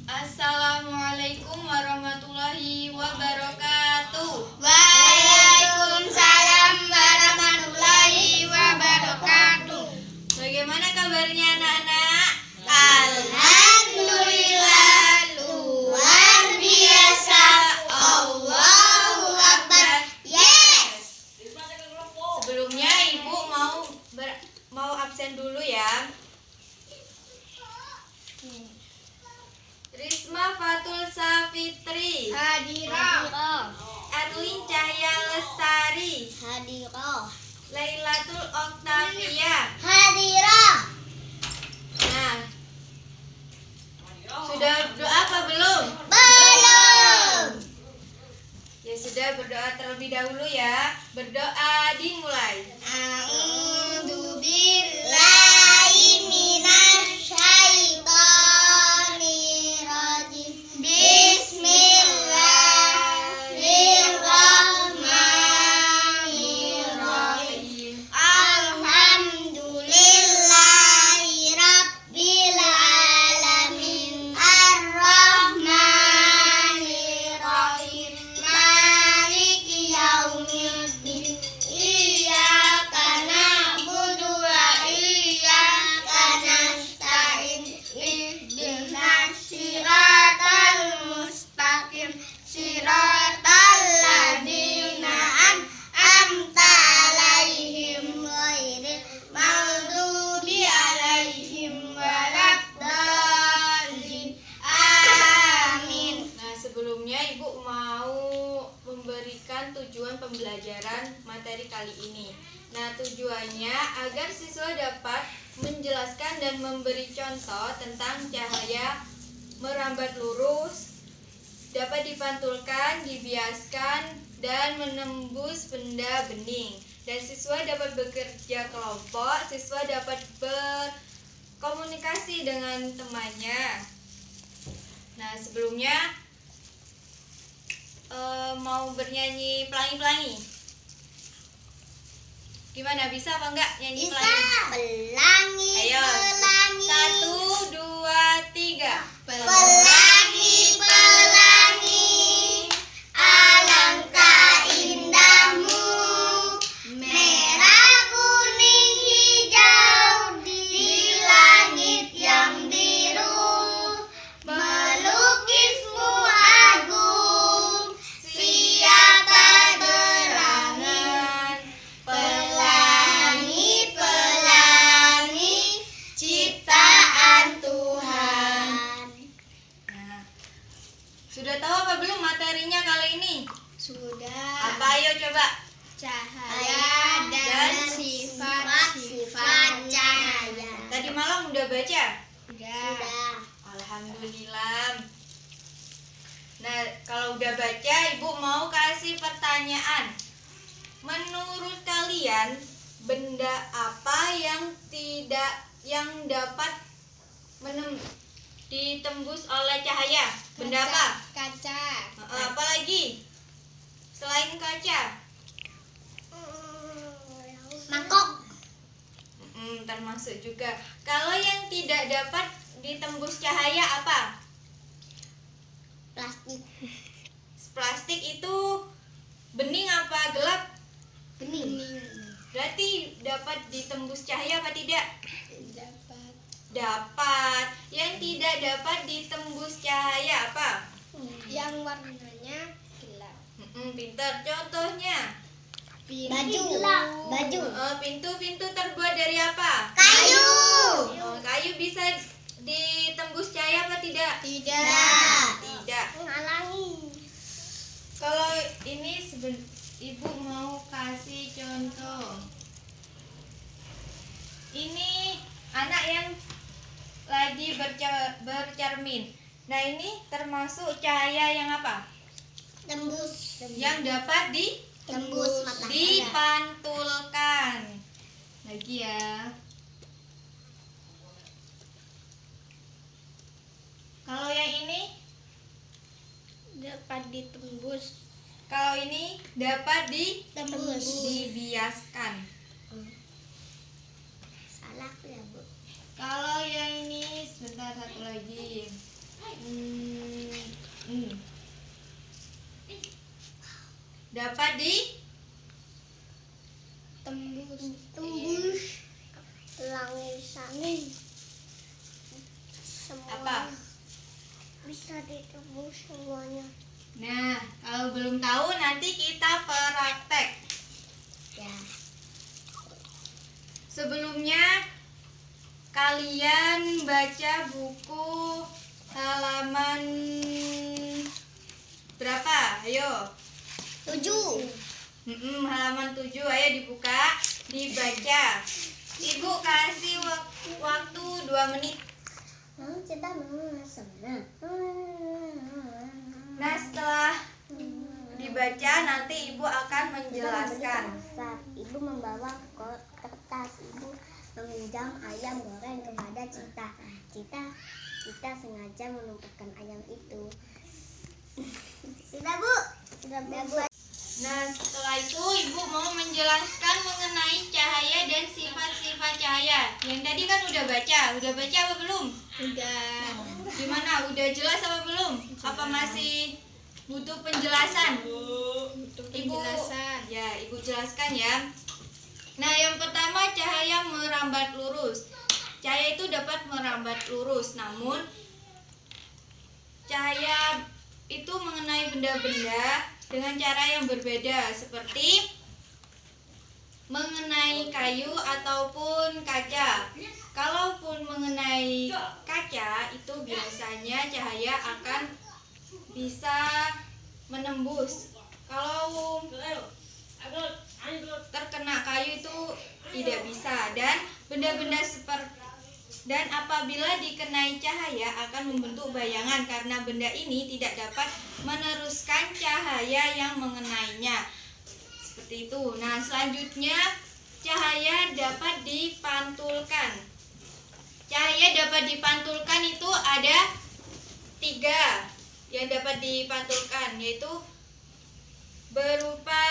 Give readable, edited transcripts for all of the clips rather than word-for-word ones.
Assalamualaikum warahmatullahi wabarakatuh. Waalaikumsalam warahmatullahi wabarakatuh. Bagaimana kabarnya anak-anak? Alhamdulillah, luar biasa. Allahu Akbar. Yes. Sebelumnya Ibu mau absen dulu ya. Risma Fatul Safitri, Hadirah. Erlin Cahya Lestari, Hadirah. Lailatul Oktavia. Hadirah. Nah, sudah berdoa apa belum? Belum. Ya sudah, berdoa terlebih dahulu ya. Berdoa dimulai. A'udzu billahi minasyaitonir rajim. Bismillahirrahmanirrahim. Alhamdulillahirabbil alamin. Arrahmanirrahim. Maliki yaumiddin. Iyyaka na'budu wa iyyaka nasta'in. Ihdinas siratal mustaqim. Siratal ladzina an'amta 'alaihim ghairil maghdubi 'alaihim waladdallin. Amin. Nah, sebelumnya Ibu mau memberikan tujuan pembelajaran materi kali ini. Nah, tujuannya agar siswa dapat menjelaskan dan memberi contoh tentang cahaya merambat lurus, dapat dipantulkan, dibiaskan, dan menembus benda bening. Dan siswa dapat bekerja kelompok, siswa dapat berkomunikasi dengan temannya. Nah, sebelumnya mau bernyanyi pelangi-pelangi. Gimana, bisa apa enggak nyanyi Bisa. pelangi? Pelangi, Ayo, pelangi. 1, 2, 3. Pelangi, pelangi, alangkah indahmu. Merah, kuning, hijau di langit yang biru. Melukismu agung, siapa gerangan. Pelangi, pelangi, ciptaan Tuhan. Nah, sudah tahu apa belum materinya kali ini? Sudah. Apa, ayo coba. Cahaya dan sifat-sifat cahaya. Tadi malam udah baca? Sudah. Alhamdulillah. Nah, kalau udah baca, Ibu mau kasih pertanyaan. Menurut kalian, benda apa yang dapat ditembus oleh cahaya? Benda apa? Kaca. Apa lagi? Selain kaca? Mangkok. Termasuk juga. Kalau yang tidak dapat ditembus cahaya apa? Plastik. Plastik itu bening apa gelap? Bening. Berarti dapat ditembus cahaya apa tidak? Dapat. Dapat. Yang tidak dapat ditembus cahaya apa? Yang warnanya gelap. Pintar. Contohnya? Baju. Baju. Pintu terbuat dari apa? Kayu. Kayu bisa ditembus cahaya apa tidak? Tidak. Tidak. Menghalangi. Kalau ini Ibu mau kasih contoh. Ini anak yang lagi bercermin. Nah, ini termasuk cahaya yang apa? Tembus. Yang dapat Tembus mata. dipantulkan. Lagi ya. Kalau yang ini? Dapat ditembus. Kalau ini dapat Tembus. dibiaskan. Salah ya, Bu. Kalau yang ini sebentar, satu lagi. dapat tembus langit semua. Apa? Bisa ditembus semuanya. Nah, kalau belum tahu nanti kita praktek. Ya. Sebelumnya kalian baca buku halaman berapa? Ayo. 7. Halaman 7, ayo dibuka, dibaca. Ibu kasih waktu 2 menit. Kita mau senang. Nah, setelah dibaca nanti ibu akan menjelaskan. Ibu membawa kertas. Ibu meminjam ayam goreng kepada Cita. Cita sengaja menumpukkan ayam itu. Sudah, Bu. Sudah, Bu. Nah, setelah itu ibu mau menjelaskan mengenai cahaya dan sifat-sifat cahaya. Yang tadi kan udah baca apa belum? Udah. Gimana? Udah jelas apa belum? Apa masih butuh penjelasan? Ibu, ya, ibu jelaskan ya. Nah, yang pertama cahaya merambat lurus. Cahaya itu dapat merambat lurus, namun cahaya itu mengenai benda-benda dengan cara yang berbeda, seperti mengenai kayu ataupun kaca. Kalaupun mengenai kaca, itu biasanya cahaya akan bisa menembus. Kalau terkena kayu itu tidak bisa, dan apabila dikenai cahaya akan membentuk bayangan karena benda ini tidak dapat meneruskan cahaya yang mengenainya. Seperti itu. Nah, selanjutnya cahaya dapat dipantulkan. Cahaya dapat dipantulkan itu ada 3 yang dapat dipantulkan, yaitu berupa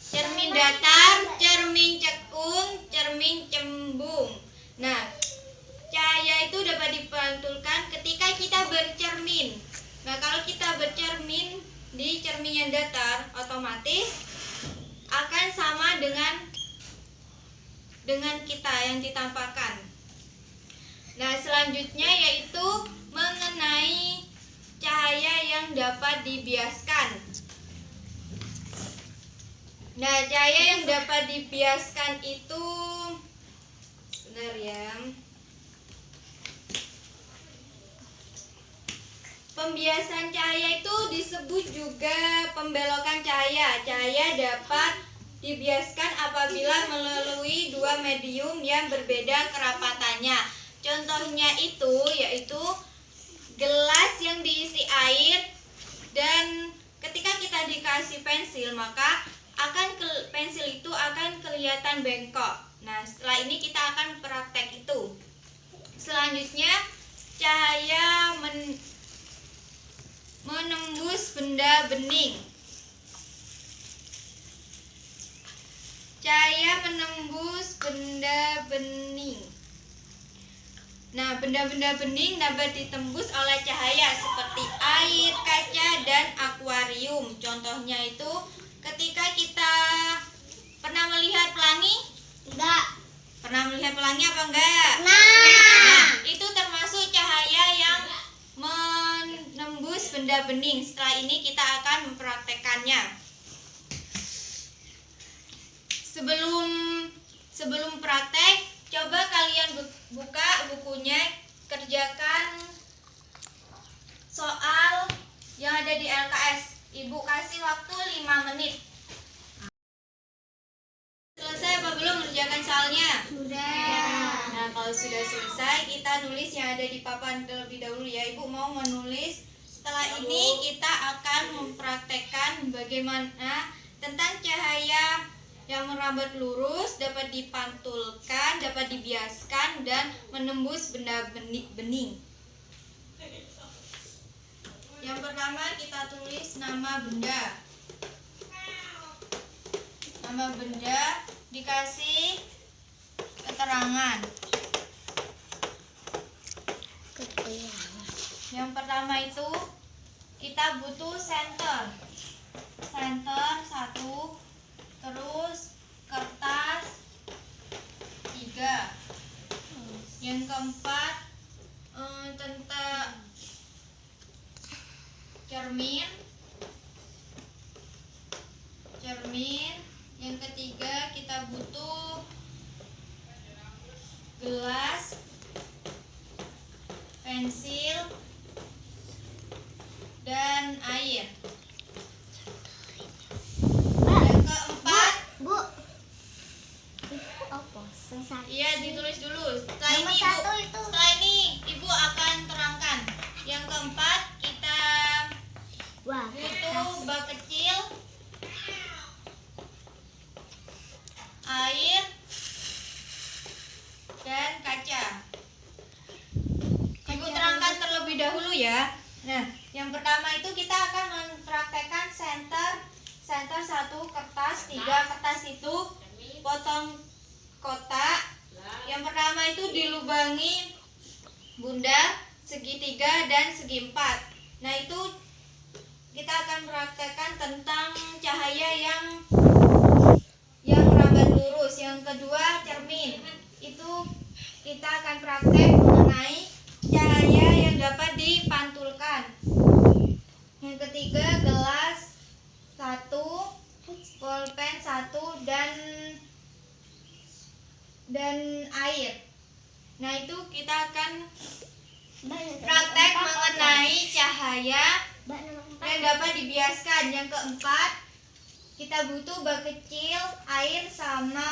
cermin datar, cermin cekung, cermin cembung. Nah, cahaya itu dapat dipantulkan ketika kita bercermin. Nah, kalau kita bercermin di cermin yang datar, otomatis akan sama dengan kita yang ditampakkan. Nah, selanjutnya yaitu mengenai cahaya yang dapat dibiaskan. Nah, cahaya yang dapat dibiaskan itu, benar ya. Pembiasan cahaya itu disebut juga pembelokan cahaya. Cahaya dapat dibiaskan apabila melalui 2 medium yang berbeda kerapatannya. Contohnya itu yaitu gelas yang diisi air, dan ketika kita dikasih pensil, maka pensil itu akan kelihatan bengkok. Nah, setelah ini kita akan praktek itu. Selanjutnya, cahaya menembus benda bening. Cahaya menembus benda bening. Nah, benda-benda bening dapat ditembus oleh cahaya seperti air, kaca, dan akuarium. Contohnya itu ketika kita pernah melihat pelangi? Enggak. Pernah melihat pelangi apa enggak? Nah, itu termasuk cahaya yang menembus benda bening. Setelah ini kita akan mempraktekannya. Sebelum praktek, coba kalian buka bukunya, kerjakan soal yang ada di LKS. Ibu kasih waktu 5 menit. Selesai apa belum mengerjakan soalnya? sudah. Nah, kalau sudah selesai, kita nulis yang ada di papan terlebih dahulu ya. Ibu mau menulis. Setelah ini kita akan mempraktekkan bagaimana tentang cahaya yang merambat lurus, dapat dipantulkan, dapat dibiaskan, dan menembus benda bening. Yang pertama kita tulis nama benda. Nama benda dikasih keterangan. Yang pertama itu kita butuh senter. Senter 1, terus kertas 3. Yang keempat tentang cermin. Yang ketiga kita butuh gelas, pensil, dan air. Yang keempat, Bu. Itu apa? Selesai. iya ditulis dulu. Setelah Nomor ini, satu Ibu, itu. setelah ini Ibu akan terangkan. Yang keempat kita Wah, butuh bak kecil, air, dan kaca. Ibu terangkan terlebih dahulu ya. Nah, yang pertama itu kita akan mempraktekkan senter 1 kertas 3. Kertas itu potong kotak. Yang pertama itu dilubangi bundar, segitiga, dan segi 4. Nah, itu kita akan praktekkan tentang cahaya yang merambat lurus. Yang kedua, cermin. Itu kita akan praktek mengenai cahaya yang dapat dipantulkan. Yang ketiga, gelas 1, pulpen 1, dan air. Nah, itu kita akan praktek mengenai cahaya yang dapat dibiaskan. Yang keempat, kita butuh bak kecil, air, sama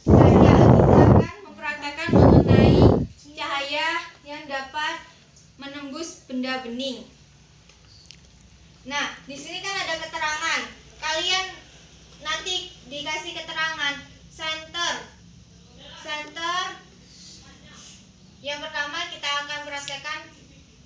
kaca. Kita akan mempraktekkan mengenai cahaya yang dapat menembus benda bening. Nah, di sini kan ada keterangan. Kalian nanti dikasih keterangan center. Yang pertama kita akan praktekkan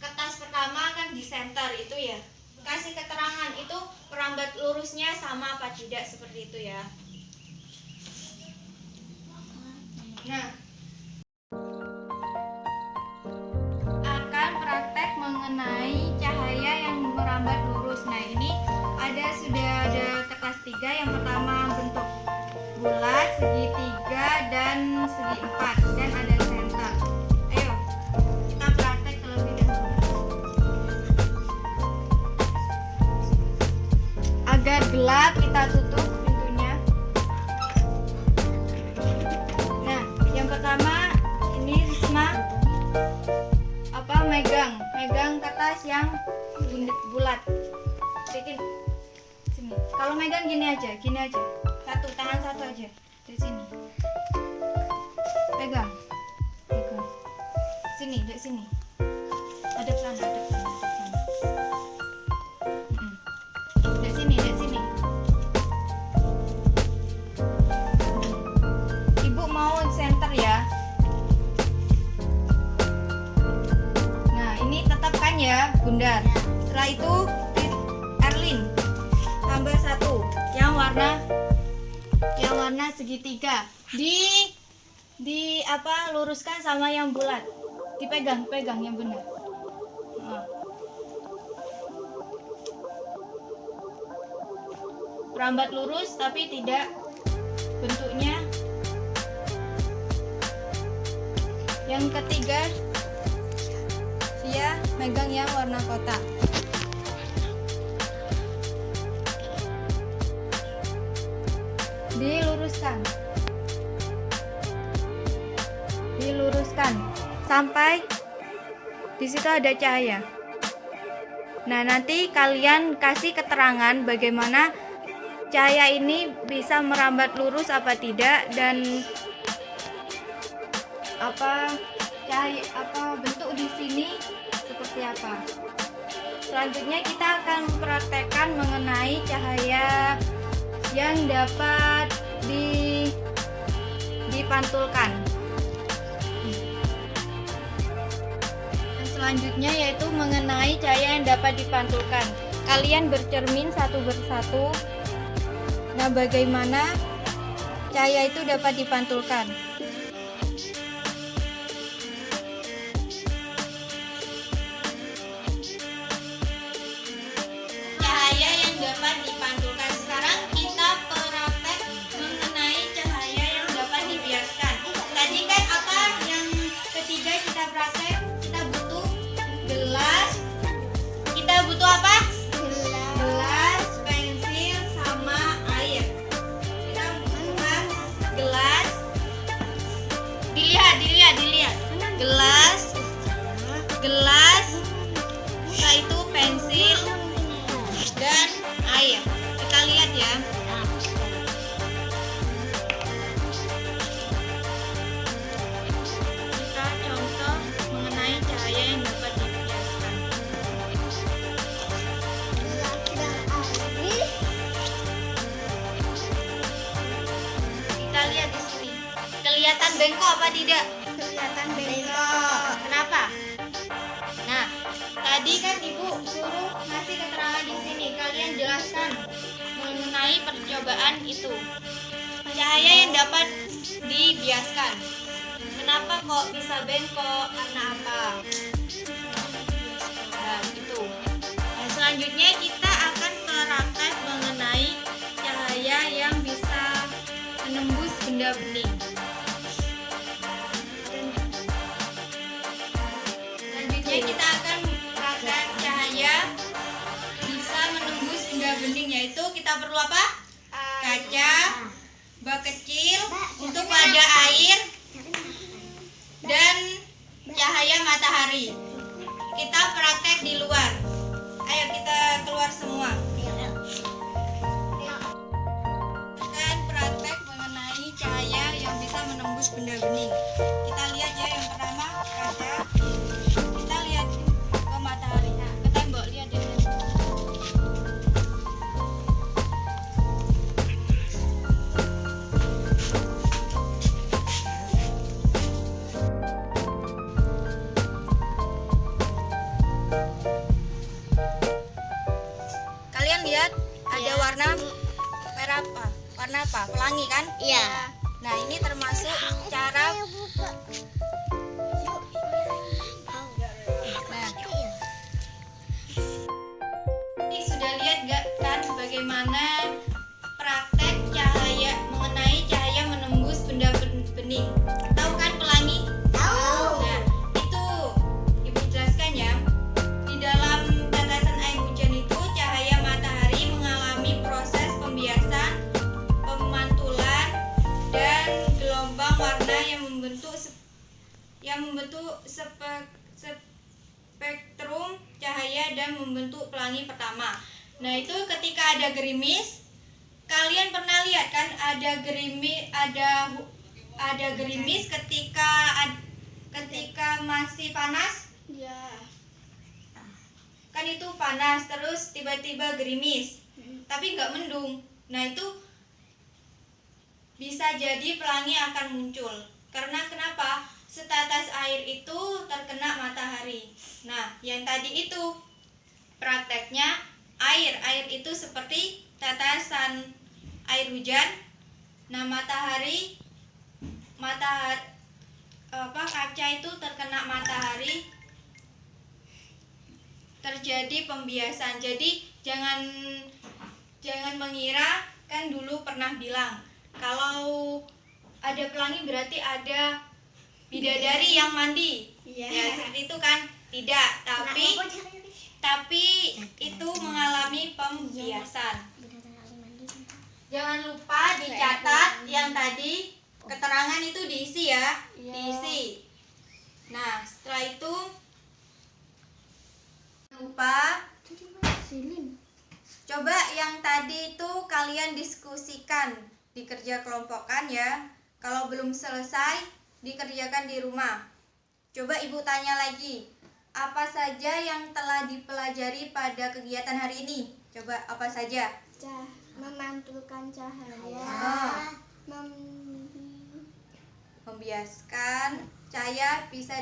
kertas pertama kan di center itu ya. Kasih keterangan itu perambat lurusnya sama apa tidak, seperti itu ya. Nah, akan praktek mengenai cahaya yang merambat lurus. Nah, ini sudah ada kertas 3. Yang pertama bentuk bulat, segitiga, dan segi 4, dan ada senter. Ayo kita praktek terlebih dahulu. Agar gelap kita tutup pintunya. Nah, yang pertama ini Risma megang kertas yang bulat. Bikin sini. Kalau megang gini aja. Tangan satu aja dari sini. Pegang. Sini, dari sini. Adep sana. Dari sini. Ibu mau center ya. Nah, ini tetapkan ya, bundar. Setelah itu Erlin tambah 1 yang warna segitiga. Luruskan sama yang bulat. Dipegang yang benar. Nah. Perambat lurus tapi tidak bentuknya. Yang ketiga dia megang yang warna kotak. Diluruskan sampai di situ ada cahaya. Nah, nanti kalian kasih keterangan bagaimana cahaya ini bisa merambat lurus apa tidak, dan bentuk di sini seperti apa. Selanjutnya kita akan mempraktekkan mengenai cahaya yang dapat dipantulkan. Dan selanjutnya yaitu mengenai cahaya yang dapat dipantulkan. Kalian bercermin satu persatu. Nah, bagaimana cahaya itu dapat dipantulkan? lihat ya. Kita contoh mengenai cahaya yang dapat dibiaskan. Kita lihat di sini. Kelihatan bengkok apa tidak? Kelihatan bengkok. Kenapa? Nah, tadi kan Ibu suruh ngasih keterangan di sini. Kalian jelaskan mengenai percobaan itu. Cahaya yang dapat dibiaskan. Kenapa kok bisa bengkok? Karena apa? Nah, itu. Nah, selanjutnya kita akan praktek mengenai cahaya yang bisa menembus benda bening. Selanjutnya kita akan praktek cahaya bisa menembus benda bening, yaitu kita perlu apa? Kaca, bak kecil untuk wadah air, dan cahaya matahari. Kita praktek di luar. Ayo kita keluar semua. Akan praktek mengenai cahaya yang bisa menembus benda bening. Kita lihat ya, yang pertama kaca. Kita lihat ke matahari. Nah, ke tembok, lihat di sini. Kalian lihat ada warna merah apa? Warna apa? Pelangi kan? Iya. Nah, ini termasuk cara. Nah, ini sudah lihat gak kan bagaimana praktek cahaya mengenai cahaya menembus benda bening? Tahu kan pelangi? Tahu. Nah, itu Ibu jelaskan ya. Di dalam tetesan air hujan itu cahaya matahari mengalami proses pembiasan, pemantulan, dan gelombang warna yang membentuk spektrum cahaya dan membentuk pelangi pertama. Nah, itu ketika ada gerimis, kalian pernah lihat kan ada gerimis ketika masih panas? Iya. Kan itu panas, terus tiba-tiba gerimis, tapi nggak mendung. Nah, itu bisa jadi pelangi akan muncul. Karena kenapa? Setetes air itu terkena matahari. Nah, yang tadi itu prakteknya air itu seperti tetesan air hujan. Nah, kaca itu terkena matahari, terjadi pembiasan. Jadi jangan mengira, kan dulu pernah bilang kalau ada pelangi berarti ada bidadari yang mandi. Iya. Ya, seperti itu kan? Tidak, tapi itu mengalami pembiasan. Jangan lupa dicatat yang tadi keterangan itu diisi ya. Iya. Diisi. Nah, setelah itu lupa coba yang tadi itu kalian diskusikan, dikerja kelompokkan ya. Kalau belum selesai dikerjakan di rumah. Coba Ibu tanya lagi, apa saja yang telah dipelajari pada kegiatan hari ini? Coba apa saja? Memantulkan cahaya. Membiaskan cahaya bisa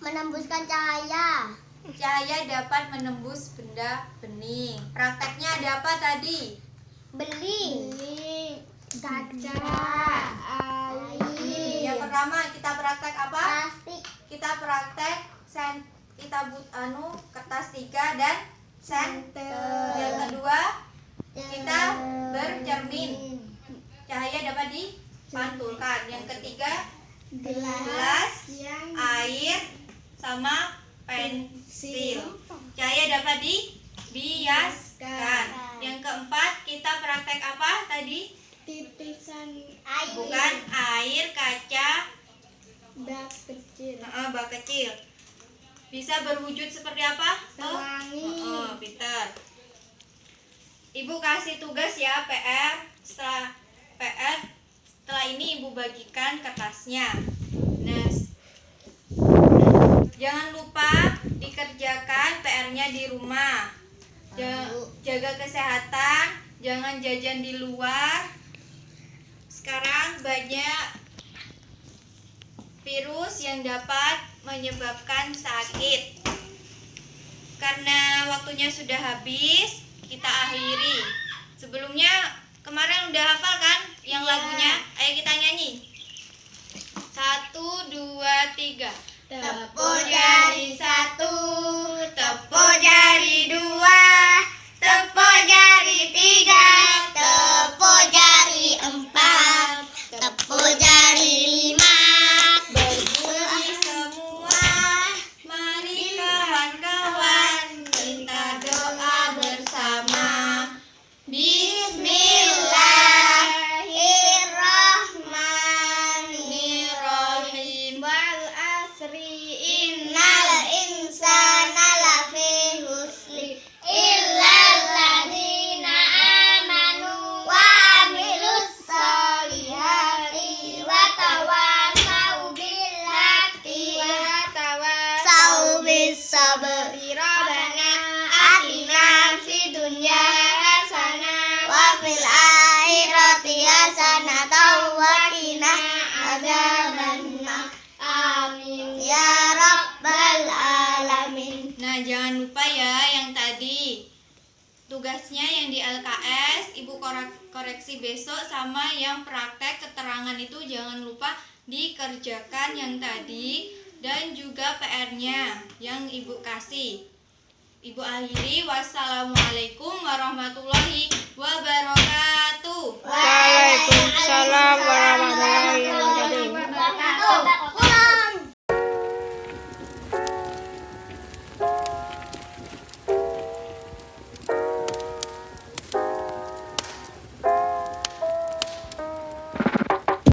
Menembuskan cahaya. Cahaya dapat menembus benda bening. Prakteknya ada apa tadi? Beling. Kaca. Air. Yang pertama kita praktek apa? Plastik. Kita praktek kertas 3 dan Senter. Yang kedua kita bercermin. Cahaya dapat dipantulkan. Yang ketiga gelas, air, sama pensil. Cahaya dapat dibiaskan. Yang keempat kita praktek apa tadi? Titisan air. Bukan air, kaca, Bak kecil. bak kecil. Bisa berwujud seperti apa? Pelangi. Peter. Ibu kasih tugas ya, PR. Setelah ini Ibu bagikan kertasnya. Nah, jangan lupa dikerjakan PR-nya di rumah. Jaga kesehatan, jangan jajan di luar. Sekarang banyak virus yang dapat menyebabkan sakit. Karena waktunya sudah habis, kita akhiri. Sebelumnya kemarin udah hafal kan yang lagunya? Ayo kita nyanyi. 1, 2, 3. Tepuk jari 1, tepuk jari 2, tepuk jari 3, tepuk jari 4, tepuk jari 5. berbunyi semua. Mari kawan-kawan kita doa bersama. Bismillahirrahmanirrahim. Wal asri Innal insana lafi husri illal ladzina amanu wa amilus solihati wa tawasau bil haqqi wa tawasau bis sabri. Rabbana atina fid dunya hasanah wa fil akhirati hasanah wa qina adzabannar. Amin ya rabbal alamin. Nah, jangan lupa ya yang tadi tugasnya yang di LKS Ibu koreksi besok, sama yang praktek keterangan itu jangan lupa dikerjakan yang tadi, dan juga PR-nya yang Ibu kasih. Ibu akhiri, wassalamualaikum warahmatullahi